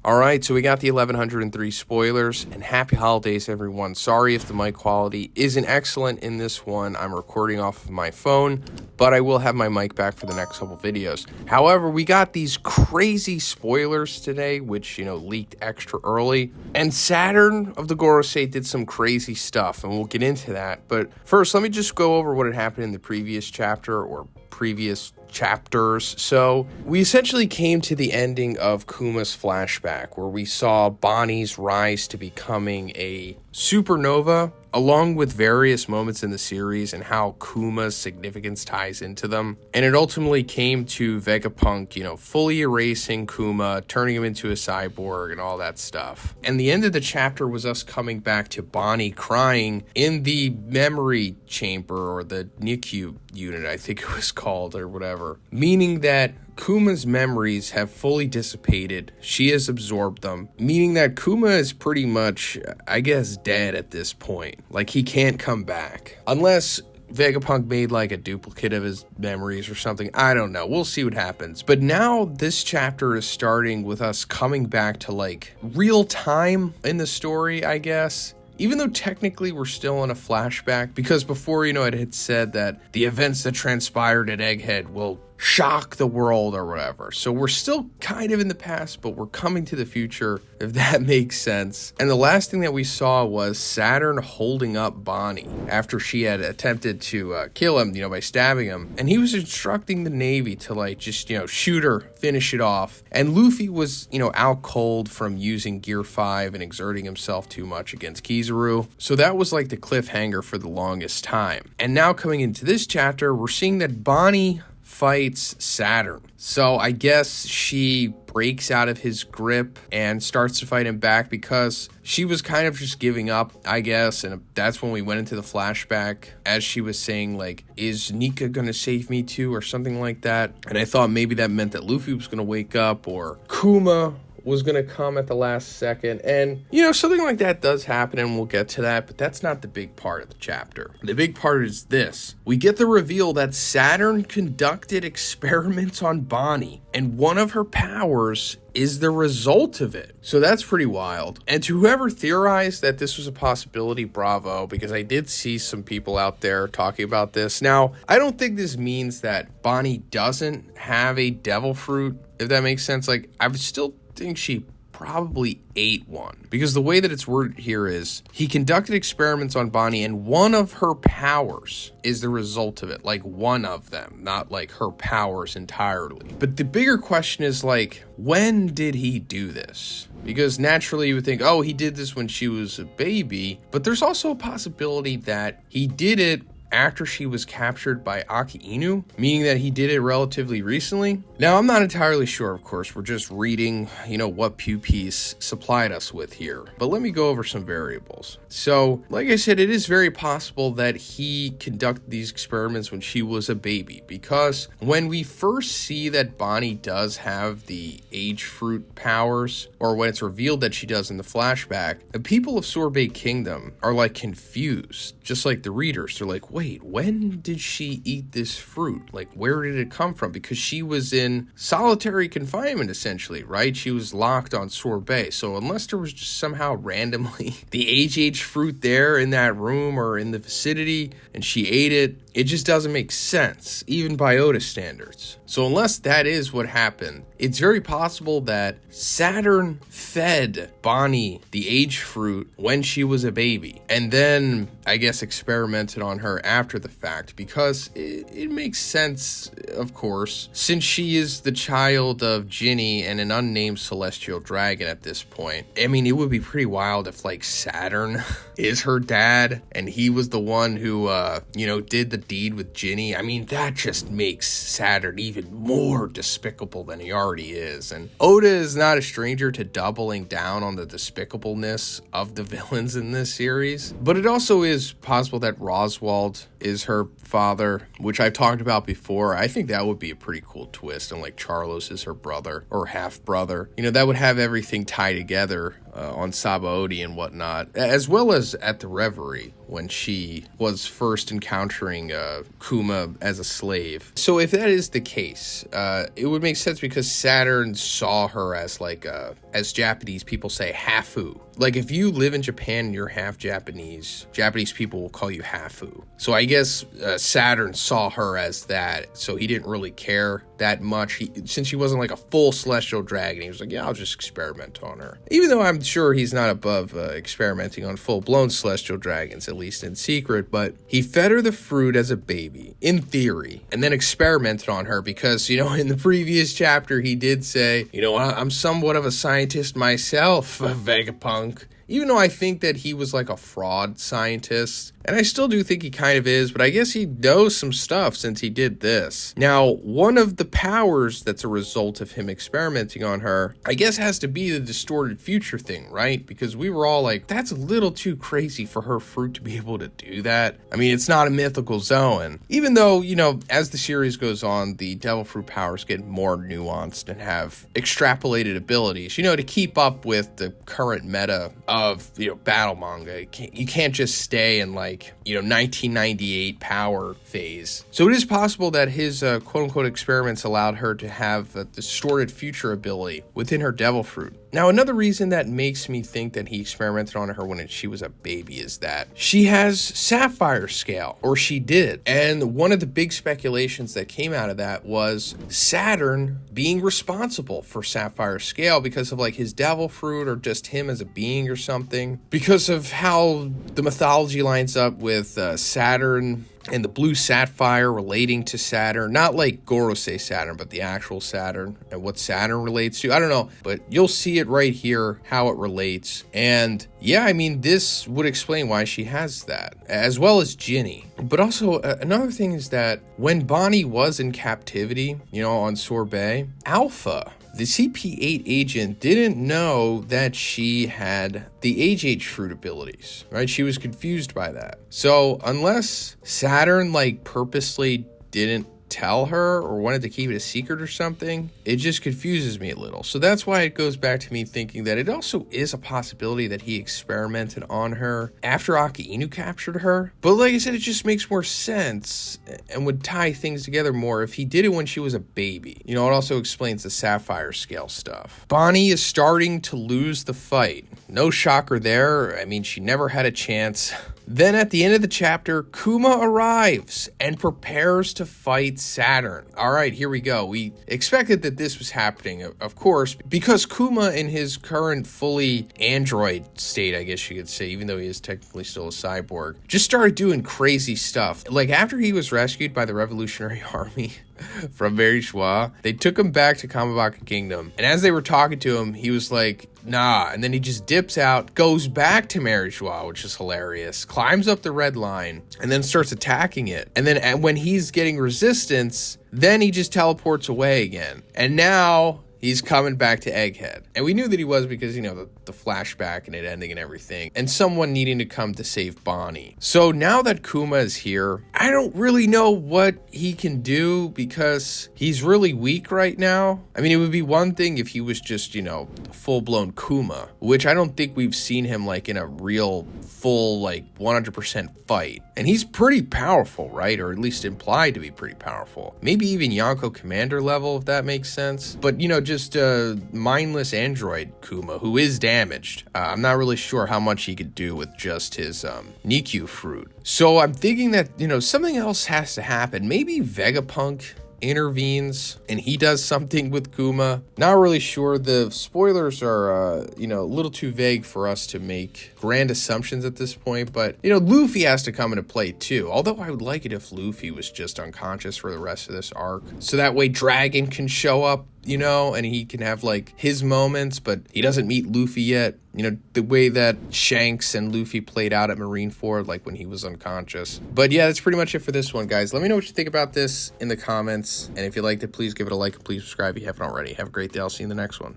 Alright, so we got the 1103 spoilers, and happy holidays everyone. Sorry if the mic quality isn't excellent in this one. I'm recording off of my phone, but I will have my mic back for the next couple videos. However, we got these crazy spoilers today, which, leaked extra early. And Saturn of the Gorosei did some crazy stuff, and we'll get into that. But first, let me just go over what had happened in the previous chapter, or previous chapters. So we essentially came to the ending of Kuma's flashback, where we saw Bonnie's rise to becoming a supernova, along with various moments in the series and how Kuma's significance ties into them. And it ultimately came to Vegapunk, fully erasing Kuma, turning him into a cyborg and all that stuff. And the end of the chapter was us coming back to Bonnie crying in the memory chamber, or the NICU unit, I think it was called, or whatever. Meaning that Kuma's memories have fully dissipated. She has absorbed them, meaning that Kuma is pretty much, I guess, dead at this point. Like, he can't come back. Unless Vegapunk made like a duplicate of his memories or something. I don't know. We'll see what happens. But now this chapter is starting with us coming back to like real time in the story, I guess. Even though technically we're still in a flashback, because before, it had said that the events that transpired at Egghead will shock the world or whatever. So we're still kind of in the past, but we're coming to the future, if that makes sense. And the last thing that we saw was Saturn holding up Bonnie after she had attempted to kill him, by stabbing him. And he was instructing the Navy to just, shoot her, finish it off. And Luffy was, out cold from using Gear 5 and exerting himself too much against Kizaru. So that was like the cliffhanger for the longest time. And now coming into this chapter, we're seeing that Bonnie fights Saturn. So I guess she breaks out of his grip and starts to fight him back because she was kind of just giving up, I guess. And that's when we went into the flashback as she was saying, like, is Nika gonna save me too, or something like that. And I thought maybe that meant that Luffy was gonna wake up, or Kuma was going to come at the last second. And, something like that does happen, and we'll get to that, but that's not the big part of the chapter. The big part is this. We get the reveal that Saturn conducted experiments on Bonnie, and one of her powers is the result of it. So that's pretty wild. And to whoever theorized that this was a possibility, bravo, because I did see some people out there talking about this. Now, I don't think this means that Bonnie doesn't have a devil fruit, if that makes sense. Like, I would still think she probably ate one, because the way that it's worded here is he conducted experiments on Bonnie, and one of her powers is the result of it. Like, one of them, not like her powers entirely. But the bigger question is, like, when did he do this? Because naturally you would think, oh, he did this when she was a baby, but there's also a possibility that he did it after she was captured by Aki Inu, meaning that he did it relatively recently. Now, I'm not entirely sure, of course. We're just reading, what Pew Piece supplied us with here. But let me go over some variables. So, like I said, it is very possible that he conducted these experiments when she was a baby, because when we first see that Bonnie does have the age fruit powers, or when it's revealed that she does in the flashback, the people of Sorbet Kingdom are like confused, just like the readers. They're like, wait, when did she eat this fruit? Like, where did it come from? Because she was in solitary confinement, essentially, right? She was locked on Sorbet. So unless there was just somehow randomly the age fruit there in that room or in the vicinity, and she ate it, it just doesn't make sense, even by Oda standards. So unless that is what happened, it's very possible that Saturn fed Bonnie the age fruit when she was a baby, and then, I guess, experimented on her after the fact, because it makes sense, of course, since she is the child of Ginny and an unnamed celestial dragon at this point. I mean, it would be pretty wild if, like, Saturn is her dad, and he was the one who, did the deed with Ginny. I mean, that just makes Saturn even more despicable than he already is. And Oda is not a stranger to doubling down on the despicableness of the villains in this series. But it also is possible that Roswald is her father, which I've talked about before. I think that would be a pretty cool twist. And like Charlos is her brother or half brother. That would have everything tied together on Sabaody and whatnot, as well as at the Reverie when she was first encountering Kuma as a slave. So if that is the case, it would make sense because Saturn saw her as like, as Japanese people say, hafu. Like if you live in Japan and you're half Japanese, Japanese people will call you hafu. So I guess Saturn saw her as that, so he didn't really care that much. Since she wasn't like a full celestial dragon, he was like, yeah, I'll just experiment on her. Even though I'm sure he's not above experimenting on full-blown celestial dragons, at least in secret, but he fed her the fruit as a baby, in theory, and then experimented on her because, you know, in the previous chapter, he did say, you know, I'm somewhat of a scientist myself, Vegapunk. Even though I think that he was like a fraud scientist, and I still do think he kind of is, but I guess he knows some stuff since he did this. Now, one of the powers that's a result of him experimenting on her, I guess has to be the distorted future thing, right? Because we were all like, that's a little too crazy for her fruit to be able to do that. I mean, it's not a mythical Zoan. Even though, you know, as the series goes on, the devil fruit powers get more nuanced and have extrapolated abilities, you know, to keep up with the current meta of, you know, battle manga. You can't just stay in like, you know, 1998 power phase. So it is possible that his quote-unquote experiments allowed her to have a distorted future ability within her devil fruit. Now, another reason that makes me think that he experimented on her when she was a baby is that she has sapphire scale, or she did. And one of the big speculations that came out of that was Saturn being responsible for sapphire scale because of like his devil fruit or just him as a being or something. Because of how the mythology lines up with Saturn and the blue sapphire relating to Saturn, not like Gorosei Saturn, but the actual Saturn and what Saturn relates to. I don't know, but you'll see it right here, how it relates. And yeah, I mean, this would explain why she has that, as well as Ginny. But also, another thing is that when Bonnie was in captivity, you know, on Sorbet, Alpha, the CP8 agent, didn't know that she had the HH fruit abilities, right? She was confused by that. So unless Saturn like purposely didn't tell her or wanted to keep it a secret or something, it just confuses me a little. So that's why it goes back to me thinking that it also is a possibility that he experimented on her after Aki Inu captured her. But like I said, it just makes more sense and would tie things together more if he did it when she was a baby. You know, it also explains the sapphire scale stuff. Bonnie is starting to lose the fight. No shocker there. I mean, she never had a chance. Then at the end of the chapter, Kuma arrives and prepares to fight Saturn. All right, here we go. We expected that this was happening, of course, because Kuma in his current fully android state, I guess you could say, even though he is technically still a cyborg, just started doing crazy stuff. Like after he was rescued by the Revolutionary Army from Mary Schwa, they took him back to Kamabaka Kingdom. And as they were talking to him, he was like, nah. And then he just dips out, goes back to Mary Schwa, which is hilarious, climbs up the red line, and then starts attacking it. And then when he's getting resistance, then he just teleports away again. And now he's coming back to Egghead. And we knew that he was because, you know, the flashback and it ending and everything. And someone needing to come to save Bonnie. So now that Kuma is here, I don't really know what he can do because he's really weak right now. I mean, it would be one thing if he was just, you know, full-blown Kuma, which I don't think we've seen him like in a real full, like 100% fight. And he's pretty powerful, right? Or at least implied to be pretty powerful. Maybe even Yonko Commander level, if that makes sense. But, you know, just a mindless android Kuma who is damaged. I'm not really sure how much he could do with just his Nikyu fruit. So I'm thinking that, you know, something else has to happen. Maybe Vegapunk intervenes and he does something with Kuma. Not really sure. The spoilers are, you know, a little too vague for us to make grand assumptions at this point, but, you know, Luffy has to come into play too. Although I would like it if Luffy was just unconscious for the rest of this arc. So that way Dragon can show up, you know, and he can have like his moments, but he doesn't meet Luffy yet. You know, the way that Shanks and Luffy played out at Marineford, like when he was unconscious. But yeah, that's pretty much it for this one, guys. Let me know what you think about this in the comments. And if you liked it, please give it a like and please subscribe if you haven't already. Have a great day. I'll see you in the next one.